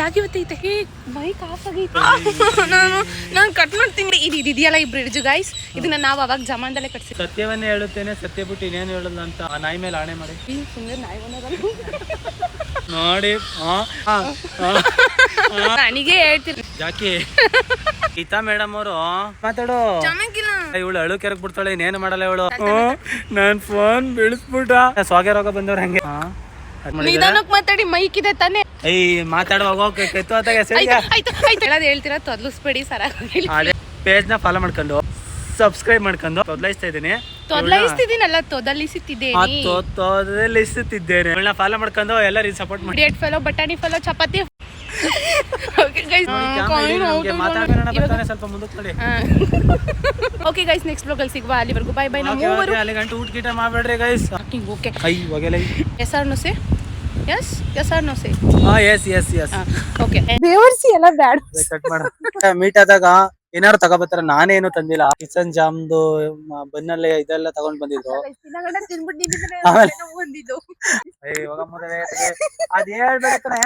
Bag ಇವತ್ತೈತೆ. Bike of ಆಗೈತೆ. ನಾನು cut ಮಾಡ್ತೀನಿ. ಇದೆಯಲ್ಲ ಈ ಬ್ರಿಡ್ಜ್ ಗೈಸ್, ಇದನ್ನ ನಾವು ಅವಾಗ ಜಮಾನದಲ್ಲೇ ಕಟ್ಸಿ. ಸತ್ಯವನ್ನೇ ಹೇಳುತ್ತೇನೆ, ಸತ್ಯ ಬಿಟ್ಟು ಇನ್ನೇನು ಹೇಳಲ್ಲ ಅಂತ ಆ ನಾಯಿ ಮೇಲೆ ಆಣೆ ಮಾಡಿ. ಸುಮ್ಮನೆ ನಾಯಿ ನೋಡಿ ನನಗೆ ಹೇಳ್ತೀನಿ ಜಾಕಿ ಗೀತಾ ಮೇಡಮ್ ಅವರು ಮಾತಾಡು. ಇವಳು ಅಳು ಕೆರಕ್ ಬಿಡ್ತಾಳೆ, ಇನ್ನೇನು ಮಾಡಲ್ಲ ಇವಳು. ನಾನ್ ಫೋನ್ ಬೀಳಿಸ್ಬಿಟ್ಟ. ಸ್ವಾಗೆ ರೋಗ ಬಂದವ್ರ ಹಂಗೆ ನಿಧಾನಕ್ಕೆ ಮಾತಾಡಿ, ಮೈಕ್ ಇದೆ ತಾನೆ. ಮಾತಾಡುವಾಗ ಹೇಳ್ತೀರಾ ತೊದ್ಲಿಸ್ಬೇಡಿ ಸರ. ಪೇಜ್ ನ ಫಾಲೋ ಮಾಡ್ಕೊಂಡು ಸಬ್ಸ್ಕ್ರೈಬ್ ಮಾಡ್ಕೊಂಡು ತೊದಲಾಯಿಸ್ತಾ ಇದ್ದೀನಿ. ತೊದಲಿಸ್ತಿದ್ದೀನಲ್ಲ, ತೊದಲಿಸುತ್ತಿದ್ದೇನೆ. ಫಾಲೋ ಮಾಡ್ಕೊಂಡು ಎಲ್ಲರಿಗೂ ಸಪೋರ್ಟ್ ಮಾಡಿ. ಡೇಟ್ ಫಾಲೋ, ಬಟಾಣಿ ಫಾಲೋ, ಚಪಾತಿ. ಸ್ವಲ್ಪ ಮುಂದಕ್ಕೆ ನೋಡಿ. ಓಕೆ ಗೈಸ್, ನೆಕ್ಸ್ಟ್ ಬ್ಲಾಗ್ ಅಲ್ಲಿ ಸಿಗುವ. ಅಲ್ಲಿವರೆಗೂ ಬೈ ಬೈ. ಅಲ್ಲಿ ಗಂಟು ಊಟ ಗೀಟ ಮಾಡ್ಬೇಡ್ರಿ guys. Okay, yes or no say? Yes or no say? Yes. Okay, ಬೇವರ್ಸಿ ಎಲ್ಲ ಬ್ಯಾಡ. ಕಟ್ ಮಾಡ. ಮೀಟ್ ಆದಾಗ ಏನಾರು ತಗೋಬತ್ತಾರ. ನಾನೇನು ತಂದಿಲ್ಲ. ಕಿಚನ್ ಜಾಮ್ದು ಬನ್ನಲ್ಲೇ ಇದೆಲ್ಲ ತಗೊಂಡ್ ಬಂದಿದ್ರು. ಅದ್ ಹೇಳ್ಬೇಕಂದ್ರೆ